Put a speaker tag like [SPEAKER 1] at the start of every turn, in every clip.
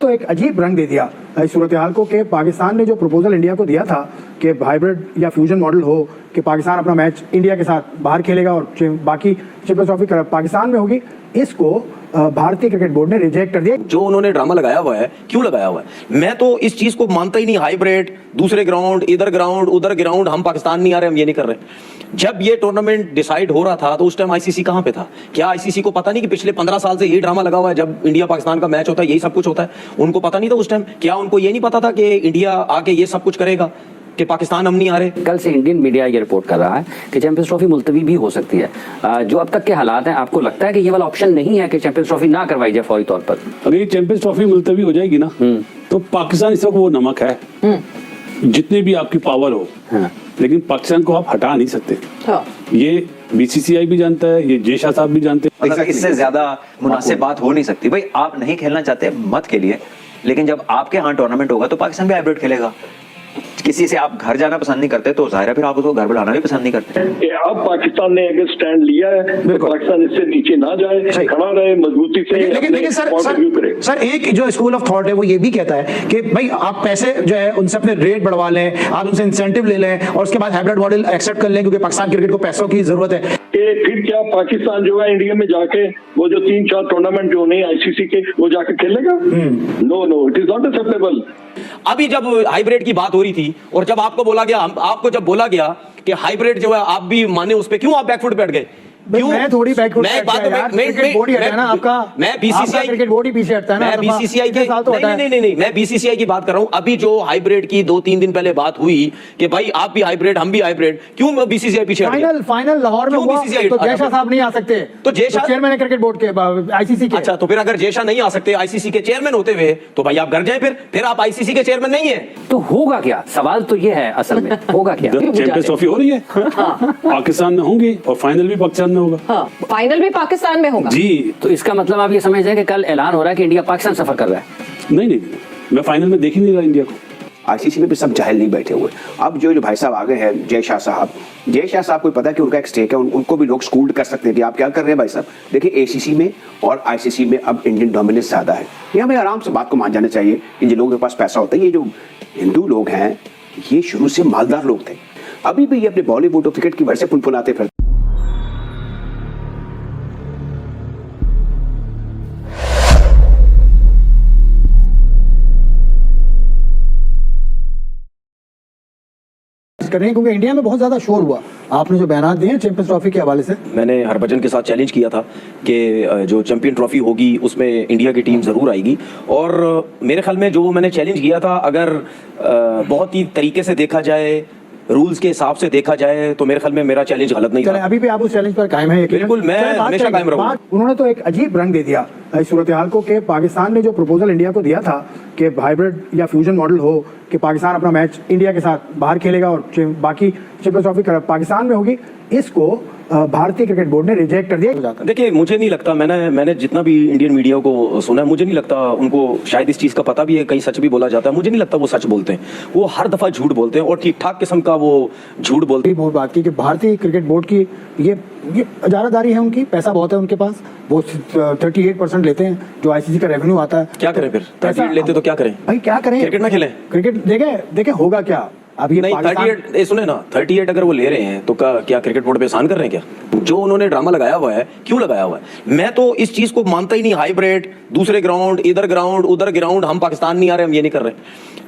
[SPEAKER 1] तो एक अजीब रंग दे दिया इस सूरत हाल को कि पाकिस्तान ने जो प्रपोजल इंडिया को दिया था कि हाइब्रिड या फ्यूजन मॉडल हो कि पाकिस्तान अपना मैच इंडिया के साथ बाहर खेलेगा और बाकी चैंपियंस ट्रॉफी पाकिस्तान में होगी, इसको भारतीय क्रिकेट बोर्ड ने रिजेक्ट कर दिया।
[SPEAKER 2] जो उन्होंने ड्रामा लगाया हुआ है, क्यों लगाया हुआ है? मैं तो इस चीज को मानता ही नहीं। हाइब्रिड, दूसरे ग्राउंड, इधर ग्राउंड, उधर ग्राउंड, हम पाकिस्तान नहीं आ रहे, हम ये नहीं कर रहे। जब ये टूर्नामेंट डिसाइड हो रहा था तो उस टाइम आईसीसी कहां पे था? क्या आईसीसी को पता नहीं कि पिछले 15 साल से ये ड्रामा लगा हुआ है? जब इंडिया पाकिस्तान का मैच होता है यही सब कुछ होता है। उनको पता नहीं था उस टाइम? क्या उनको ये नहीं पता था कि इंडिया आके ये सब कुछ करेगा कि पाकिस्तान हम नहीं आ रहे?
[SPEAKER 3] कल से इंडियन मीडिया ये रिपोर्ट कर रहा है कि चैंपियंस ट्रॉफी मुलतवी भी हो सकती है। जो अब तक के हालात हैं, आपको लगता है कि ये वाला ऑप्शन नहीं है कि चैंपियंस ट्रॉफी ना करवाई जाए फौरी तौर पर?
[SPEAKER 4] अगर ये चैंपियंस ट्रॉफी मुलतवी हो जाएगी ना तो पाकिस्तान इस वक्त वो नमक है, जितनी भी आपकी पावर हो, लेकिन पाकिस्तान को आप हटा नहीं सकते। ये बीसीसीआई भी जानता है, ये जय शाह साहब भी जानते हैं।
[SPEAKER 5] मतलब इससे ज्यादा मुनासिब बात हो नहीं सकती। भाई आप नहीं खेलना चाहते मत खेलिए, लेकिन जब आपके यहाँ टूर्नामेंट होगा तो पाकिस्तान भी हाइब्रिड खेलेगा। किसी से आप घर जाना पसंद नहीं करते तो जाहिर है फिर आप उसको घर बुलाना भी पसंद नहीं करते।
[SPEAKER 6] अब पाकिस्तान ने अगर स्टैंड लिया है तो पाकिस्तान इससे नीचे ना जाए, खड़ा रहे मजबूती से।
[SPEAKER 1] लेकिन सर एक जो स्कूल ऑफ थॉट है वो ये भी कहता है कि भाई आप पैसे जो है उनसे अपने रेट बढ़वा लें, आप उनसे इंसेंटिव ले लें और उसके बाद हाइब्रिड मॉडल एक्सेप्ट कर लें, क्योंकि पाकिस्तान क्रिकेट को पैसों की जरूरत है।
[SPEAKER 6] फिर क्या पाकिस्तान जो है इंडिया में जाके वो जो 3-4 टूर्नामेंट जो नहीं आईसीसी के वो जाके खेलेगा? No, it is not acceptable.
[SPEAKER 2] अभी जब हाइब्रिड की बात हो रही थी और जब आपको बोला गया, आपको जब बोला गया कि हाइब्रिड जो है आप भी माने उस पे, क्यों आप बैकफुट बैठ गए?
[SPEAKER 1] मैं थोड़ी बैकफुट मैं
[SPEAKER 2] बीसीसीआई
[SPEAKER 1] क्रिकेट बोर्ड ही पीछे हटता है ना।
[SPEAKER 2] मैं बीसीसीआई की नहीं, मैं बीसीसीआई की बात कर रहा हूं। अभी जो हाइब्रिड की 2-3 दिन पहले बात हुई कि भाई आप भी हाइब्रिड हम भी हाइब्रिड, क्यों बीसीसीआई पीछे हट गया?
[SPEAKER 1] फाइनल लाहौर में हुआ तो जय शाह साहब नहीं आ सकते,
[SPEAKER 2] तो जय शाह
[SPEAKER 1] चेयरमैन है क्रिकेट बोर्ड के आईसीसी के।
[SPEAKER 2] अच्छा, तो फिर अगर जय शाह नहीं आ सकते आईसीसी के चेयरमैन होते हुए तो भाई आप घर जाए, फिर आप आईसीसी के चेयरमैन नहीं है
[SPEAKER 3] तो होगा क्या? सवाल तो ये है असल में, होगा क्या?
[SPEAKER 4] चैंपियंस ट्रॉफी हो रही है, पाकिस्तान में होंगी और फाइनल भी पाकिस्तान में होगा।
[SPEAKER 7] फाइनल भी पाकिस्तान में होगा
[SPEAKER 4] जी।
[SPEAKER 3] तो इसका मतलब आप ये समझ रहे हैं कि कल ऐलान हो रहा है कि इंडिया पाकिस्तान सफर कर रहा है?
[SPEAKER 4] नहीं, मैं फाइनल में देख ही नहीं रहा इंडिया को।
[SPEAKER 8] आईसीसी में भी सब जाहिल नहीं बैठे हुए। अब जो भाई साहब आगे हैं जय शाह साहब को पता है कि उनका एक स्टेक है, उनको भी लोग स्कूल्ड कर सकते हैं कि आप क्या कर रहे हैं भाई साहब। देखिए एसीसी में और आईसीसी में अब इंडियन डोमिनेंस ज्यादा है। ये हमें आराम से बात को मान जाना चाहिए कि जिन लोगों के पास पैसा होता है, ये जो हिंदू लोग हैं ये शुरू से मालदार लोग थे, अभी भी ये अपने बॉलीवुड और क्रिकेट की वजह से फुनफुनाते फिरते।
[SPEAKER 1] करें क्योंकि इंडिया में बहुत ज्यादा शोर हुआ। आपने जो बयान दिए चैंपियंस ट्रॉफी के हवाले से,
[SPEAKER 2] मैंने हरभजन के साथ चैलेंज किया था कि जो चैंपियन ट्रॉफी होगी उसमें इंडिया की टीम जरूर आएगी, और मेरे ख्याल में जो मैंने चैलेंज किया था, अगर बहुत ही तरीके से देखा जाए, रूल्स के हिसाब से देखा जाए, तो मेरे ख्याल में मेरा चैलेंज गलत नहीं था।
[SPEAKER 1] अभी भी आप उस चैलेंज पर कायम है?
[SPEAKER 2] बिल्कुल, मैं हमेशा कायम रहूंगा।
[SPEAKER 1] उन्होंने तो एक अजीब रंग दे दिया इस सूरत हाल को कि पाकिस्तान ने जो प्रपोजल इंडिया को दिया था कि हाइब्रिड या फ्यूजन मॉडल हो कि पाकिस्तान अपना मैच इंडिया के साथ बाहर खेलेगा और बाकी चैंपियंस ट्रॉफी पाकिस्तान में होगी, इसको भारतीय क्रिकेट बोर्ड ने रिजेक्ट कर दिया।
[SPEAKER 2] देखिए, मुझे नहीं लगता, मैंने जितना भी इंडियन मीडिया को सुना है, मुझे नहीं लगता उनको शायद इस चीज़ का पता भी है, कहीं सच भी बोला जाता है, मुझे नहीं लगता वो सच बोलते हैं। वो हर दफ़ा झूठ बोलते हैं और ठीक ठाक किस्म का वो झूठ बोलते हैं।
[SPEAKER 1] बहुत बात की कि भारतीय क्रिकेट बोर्ड की ये इजारादारी है, उनकी पैसा बहुत है उनके पास, वो 38% लेते हैं जो आईसीसी का रेवेन्यू आता है।
[SPEAKER 2] क्या करें फिर? 38 लेते तो क्या करें भाई?
[SPEAKER 1] क्या करें?
[SPEAKER 2] क्रिकेट ना खेलें?
[SPEAKER 1] क्रिकेट देखे होगा क्या? अब ये
[SPEAKER 2] नहीं, 38 सुने ना, 38 अगर वो ले रहे हैं तो क्या क्रिकेट बोर्ड पे एहसान कर रहे हैं क्या? जो उन्होंने ड्रामा लगाया हुआ है, क्यों लगाया हुआ है? मैं तो इस चीज को मानता ही नहीं। हाइब्रिड, दूसरे ग्राउंड, इधर ग्राउंड, उधर ग्राउंड, हम पाकिस्तान नहीं आ रहे, हम ये नहीं कर रहे।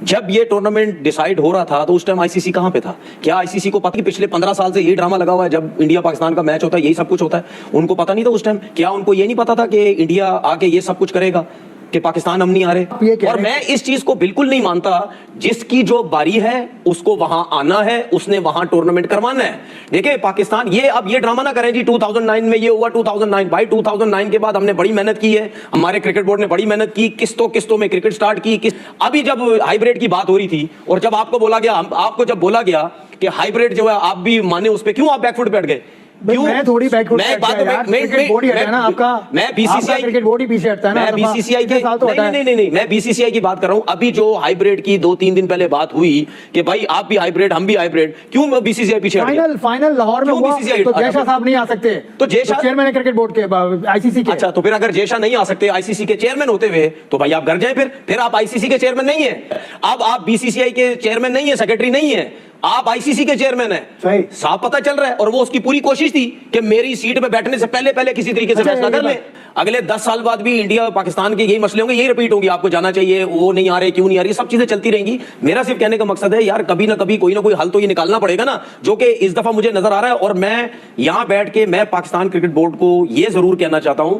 [SPEAKER 2] जब ये टूर्नामेंट डिसाइड हो रहा था तो उस टाइम आईसीसी कहां पे था? क्या आईसीसी को पता कि पिछले 15 साल से ये ड्रामा लगा हुआ है? जब इंडिया पाकिस्तान का मैच होता है यही सब कुछ होता है। उनको पता नहीं था उस टाइम? क्या उनको ये नहीं पता था कि इंडिया आके ये सब कुछ करेगा कि पाकिस्तान हम नहीं आ रहे? और मैं इस चीज को बिल्कुल नहीं मानता। जिसकी जो बारी है उसको वहां आना है, उसने वहां टूर्नामेंट करवाना है। देखिए पाकिस्तान, अब ये ड्रामा ना करें जी 2009 में ये हुआ। 2009 भाई, 2009 के बाद हमने बड़ी मेहनत की है, हमारे क्रिकेट बोर्ड ने बड़ी मेहनत की, किस्तों में क्रिकेट स्टार्ट की। अभी जब हाइब्रिड की बात हो रही थी और जब आपको बोला गया कि हाइब्रिड जो है आप भी माने उस पे, क्यों आप बैकफुट बैठ गए? क्यों?
[SPEAKER 1] मैं थोड़ी बैकवर्ड
[SPEAKER 2] मैं बात
[SPEAKER 1] क्रिकेट बोर्ड ही हटा है ना आपका।
[SPEAKER 2] मैं बीसीसीआई
[SPEAKER 1] क्रिकेट बोर्ड ही पीछे हटता है ना।
[SPEAKER 2] मैं बीसीसीआई के
[SPEAKER 1] साल तो हटा है।
[SPEAKER 2] नहीं मैं बीसीसीआई की बात कर रहा हूं। अभी जो हाइब्रिड की 2-3 दिन पहले बात हुई कि भाई आप भी हाइब्रिड हम भी हाइब्रिड, क्यों बीसीसीआई पीछे हट गया?
[SPEAKER 1] फाइनल लाहौर में
[SPEAKER 2] क्यों
[SPEAKER 1] हुआ
[SPEAKER 2] BCCI
[SPEAKER 1] तो जयशाह साहब नहीं आ सकते।
[SPEAKER 2] तो जयशाह-
[SPEAKER 1] चेयरमैन है क्रिकेट बोर्ड के, आईसीसी के।
[SPEAKER 2] अच्छा, तो फिर अगर जयशाह नहीं आ सकते आईसीसी के चेयरमैन होते हुए, तो भाई आप घर जाएं। फिर आप आईसीसी के चेयरमैन नहीं है। अब आप बीसीसीआई के चेयरमैन नहीं है, सेक्रेटरी नहीं है, आप आईसीसी के चेयरमैन है।
[SPEAKER 1] सही।
[SPEAKER 2] साफ पता चल रहा है। और वो उसकी पूरी कोशिश थी कि मेरी सीट पे बैठने से पहले किसी तरीके से
[SPEAKER 1] अच्छा,
[SPEAKER 2] फैसला
[SPEAKER 1] ये
[SPEAKER 2] कर ले। अगले 10 साल बाद भी इंडिया और पाकिस्तान के यही मसले होंगे, यही रिपीट होंगी। आपको जाना चाहिए, वो नहीं आ रहे, क्यों नहीं आ रही, सब चीजें चलती रहेंगी। मेरा सिर्फ कहने का मकसद है यार, कभी ना कभी कोई ना कोई हल तो ये निकालना पड़ेगा ना, जो कि इस दफा मुझे नजर आ रहा है। और मैं यहां बैठ के मैं पाकिस्तान क्रिकेट बोर्ड को यह जरूर कहना चाहता हूं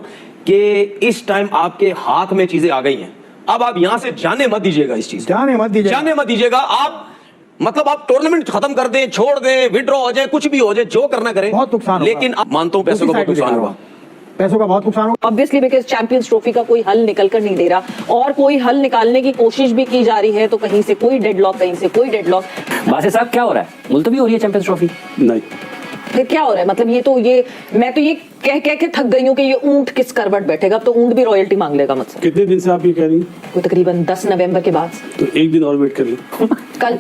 [SPEAKER 2] कि इस टाइम आपके हाथ में चीजें आ गई हैं। अब आप यहां से जाने मत दीजिएगा, इस चीज
[SPEAKER 1] जाने मत दीजिएगा।
[SPEAKER 2] आप मतलब आप टूर्नामेंट खत्म कर दें, छोड़ दें, विड्रॉ हो जाए, कुछ भी हो जाए, जो करना करें,
[SPEAKER 1] बहुत नुकसान होगा।
[SPEAKER 2] लेकिन अब मानता हूं पैसों का बहुत नुकसान हुआ।
[SPEAKER 1] पैसों का बहुत नुकसान होगा।
[SPEAKER 7] ऑब्वियसली बिकॉज चैंपियंस ट्रॉफी का कोई हल निकल कर नहीं दे रहा, और कोई हल निकालने की कोशिश भी की जा रही है, तो कहीं से कोई डेडलॉक, कहीं से कोई डेडलॉक।
[SPEAKER 3] बासित साहब क्या हो रहा है? मुलतवी हो रही है चैंपियंस ट्रॉफी?
[SPEAKER 4] नहीं,
[SPEAKER 7] फिर क्या हो रहा है? मतलब मैं तो ये कह के थक गई हूँ कि ये ऊंट किस करवट बैठेगा। अब तो ऊंट भी रॉयल्टी मांग लेगा मुझसे।
[SPEAKER 4] कितने दिन से आप ये कह रही हैं?
[SPEAKER 7] कोई तकरीबन 10 नवंबर के बाद।
[SPEAKER 4] तो एक दिन और वेट कर लो,
[SPEAKER 7] कल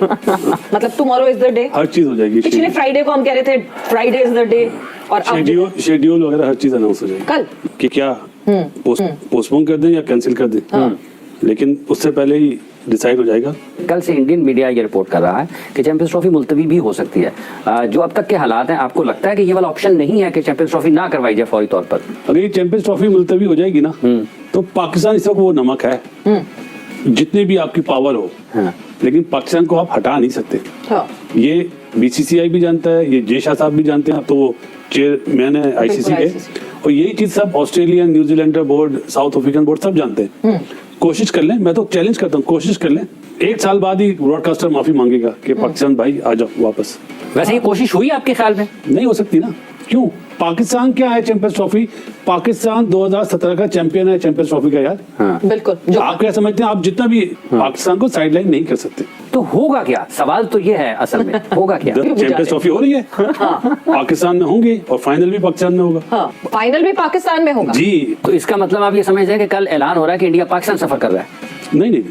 [SPEAKER 7] मतलब टुमारो इज द डे।
[SPEAKER 4] हर चीज हो जाएगी।
[SPEAKER 7] पिछले फ्राइडे को हम कह रहे थे फ्राइडे इज द डे, और अब
[SPEAKER 4] शेड्यूल वगैरह हर चीज अनाउंस हो जाएगी
[SPEAKER 7] कल।
[SPEAKER 4] कि क्या पोस्टपोन कर दें या कैंसिल कर दें, लेकिन उससे पहले ही डिसाइड हो जाएगा।
[SPEAKER 3] कल से इंडियन मीडिया ये रिपोर्ट कर रहा है कि चैंपियंस ट्रॉफी मुलतवी भी हो सकती है। जो अब तक के हालात हैं, आपको लगता है कि ये वाला ऑप्शन नहीं है कि चैंपियंस ट्रॉफी ना करवाई जाए फौरी तौर पर?
[SPEAKER 4] अगर ये चैंपियंस ट्रॉफी मुलतवी हो जाएगी ना, तो पाकिस्तान इस वक्त वो नमक है, जितने भी आपकी पावर हो, लेकिन पाकिस्तान को आप हटा नहीं सकते।
[SPEAKER 7] हाँ।
[SPEAKER 4] ये बीसीसीआई भी जानता है, ये जयशाह साहब भी जानते हैं, तो वो चेयरमैन है आईसीसी के, और यही चीज सब Australian, New Zealander board, south African board सब जानते हैं। कोशिश कर लें, मैं तो चैलेंज करता हूँ, कोशिश कर लें। 1 साल बाद ही ब्रॉडकास्टर माफी मांगेगा कि पाकिस्तान भाई आ जाओ वापस।
[SPEAKER 3] वैसे ये कोशिश हुई आपके ख्याल में?
[SPEAKER 4] नहीं हो सकती ना। क्यों? पाकिस्तान क्या है चैंपियंस ट्रॉफी? पाकिस्तान 2017 का चैंपियन है चैंपियंस ट्रॉफी का यार।
[SPEAKER 7] बिल्कुल। जो
[SPEAKER 4] आप क्या समझते हैं? आप जितना भी पाकिस्तान को साइडलाइन नहीं कर सकते।
[SPEAKER 3] तो होगा क्या? सवाल तो ये है असल में, होगा क्या?
[SPEAKER 4] चैंपियंस ट्रॉफी हो रही है, पाकिस्तान में होंगे, और फाइनल भी पाकिस्तान में होगा।
[SPEAKER 7] हाँ, फाइनल भी पाकिस्तान में होगा।
[SPEAKER 4] जी।
[SPEAKER 3] तो इसका मतलब आप ये समझ रहे हैं कि कल ऐलान हो रहा है कि इंडिया पाकिस्तान सफर कर रहा है?
[SPEAKER 4] नहीं,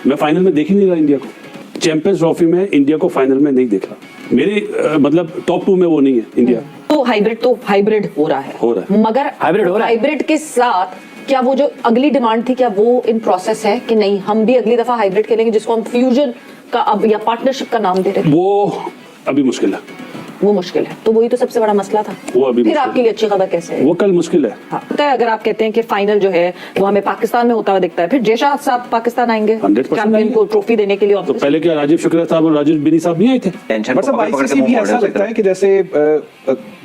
[SPEAKER 4] मैं फाइनल में देख ही नहीं रहा इंडिया को। चैंपियंस ट्रॉफी में इंडिया को फाइनल में नहीं देख रहा। मेरे मतलब टॉप 2 में वो नहीं है इंडिया।
[SPEAKER 7] तो हाइब्रिड हो रहा है। मगर
[SPEAKER 3] हाइब्रिड हो रहा है।
[SPEAKER 7] हाइब्रिड के साथ क्या वो जो अगली डिमांड थी, क्या वो इन प्रोसेस है कि नहीं हम भी अगली दफा हाइब्रिड खेलेंगे, जिसको हम फ्यूजन का अब या पार्टनरशिप का नाम दे रहे थे?
[SPEAKER 4] वो अभी मुश्किल है।
[SPEAKER 7] वो मुश्किल है। तो वही तो सबसे बड़ा मसला था।
[SPEAKER 4] वो अभी
[SPEAKER 7] फिर
[SPEAKER 4] मुश्किल
[SPEAKER 7] आपके लिए अच्छी खबर कैसे है?
[SPEAKER 4] वो कल मुश्किल है।
[SPEAKER 7] हाँ, पता है, अगर आप कहते हैं कि फाइनल जो है वो हमें पाकिस्तान में होता हुआ दिखता है, फिर जयशाह साहब पाकिस्तान आएंगे
[SPEAKER 4] 100%
[SPEAKER 7] चैंपियन को ट्रॉफी देने के लिए।
[SPEAKER 4] तो पहले क्या राजीव शुक्ला साहब और राजेश बिनी साहब नहीं आए थे?
[SPEAKER 5] टेंशन
[SPEAKER 9] बट सब आईसीसी भी ऐसा लगता है कि जैसे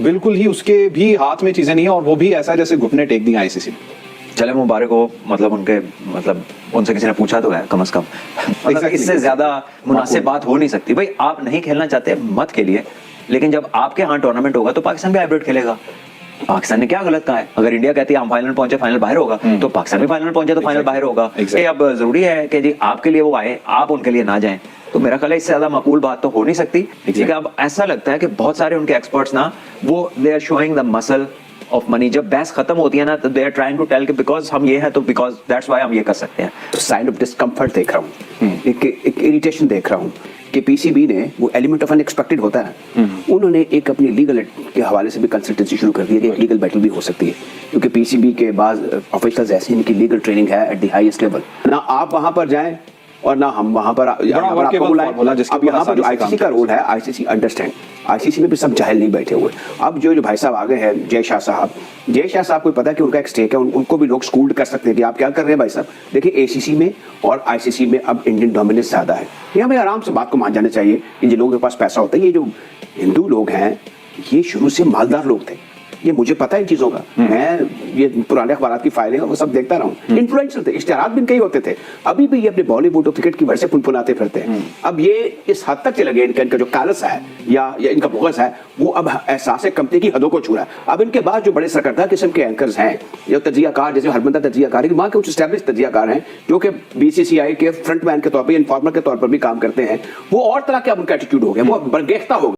[SPEAKER 9] बिल्कुल ही उसके भी हाथ में चीजें नहीं है, और वो भी ऐसा जैसे घुटने टेक दिए आईसीसी।
[SPEAKER 5] चले मुबारक हो, मतलब उनसे किसी ने पूछा तो है कम से कम। मतलब इससे ज्यादा मुनासिब बात हो नहीं सकती। भाई आप नहीं खेलना चाहते मत खेलिए, लेकिन जब आपके यहाँ टूर्नामेंट होगा तो पाकिस्तान भी हाइब्रिड खेलेगा। पाकिस्तान ने क्या गलत कहा है? अगर इंडिया कहती है हम फाइनल पहुंचे, फाइनल बाहर होगा, तो पाकिस्तान भी फाइनल पहुंचे तो फाइनल बाहर होगा। ये अब जरूरी है कि जी आपके लिए वो आए, आप उनके लिए ना जाएं। तो मेरा ख्याल है इससे ज्यादा माकूल बात तो हो नहीं सकती। ठीक है, अब ऐसा लगता है कि बहुत सारे उनके एक्सपर्ट्स ना, वो they are showing the muscle of money. जब बहस खत्म होती है ना, तो they are trying to tell कि बिकॉज हम ये है तो बिकॉज दैट्स व्हाई हम ये कर सकते हैं।
[SPEAKER 8] तो साइड ऑफ डिस्कम्फर्ट देख रहा हूँ, एक इरिटेशन देख रहा हूँ कि पीसीबी ने, वो एलिमेंट ऑफ अनएक्सपेक्टेड होता है, उन्होंने एक अपनी लीगल के हवाले से भी कंसल्टेंसी शुरू कर दी है कि एक लीगल बैटल भी हो सकती है, क्योंकि पीसीबी के बाद ऑफिशियल्स ऐसे इनकी लीगल ट्रेनिंग है एट द हाईएस्ट लेवल। ना आप वहां पर जाएं और ना हम वहां पर आपको बुलाएं। अब यहाँ पर जो आईसीसी का रोल है, आईसीसी अंडरस्टैंड, आईसीसी में भी सब जाहिल नहीं बैठे हुए। अब जो भाई साहब आगे हैं, जयशाह साहब को पता है कि उनका एक स्टेक है, उनको भी लोग स्कूल्ड कर सकते हैं कि आप क्या कर रहे हैं भाई साहब। देखिए, एसीसी में और आईसीसी में अब इंडियन डोमिनेंस ज्यादा है। ये हमें आराम से बात को मान जाना चाहिए कि जिन लोगों के पास पैसा होता है, ये जो हिंदू लोग हैं, ये शुरू से मालदार लोग थे। ये मुझे पता है इन चीजों का, मैं ये पुराने अखबार की फाइलें वो सब देखता रहा हूँ। इन्फ्लुएंसर थे, इश्तिहारात भी कई होते थे। अभी भी ये अपने बॉलीवुड और क्रिकेट की वजह से पुनपुनाते फिरते हैं। अब ये इस हद तक चले गए, इनका जो कालस है या इनका बुग़्ज़ है, वो अब एहसास कमती की हदों को छू रहा है। अब इनके बाद जो बड़े सरकर्दा किस्म के एंकर्स हैं, जो तजियाकार, जैसे हरबंदा तजियाकार वहाँ के कुछ एस्टैब्लिश तजियाकार हैं, जो कि बीसीसीआई के फ्रंटमैन के तौर पर, इन्फॉर्मर के तौर पर भी काम करते हैं, वो और तरह के अब उनका एटीट्यूड हो गया, वो बरगेख्ता हो गया।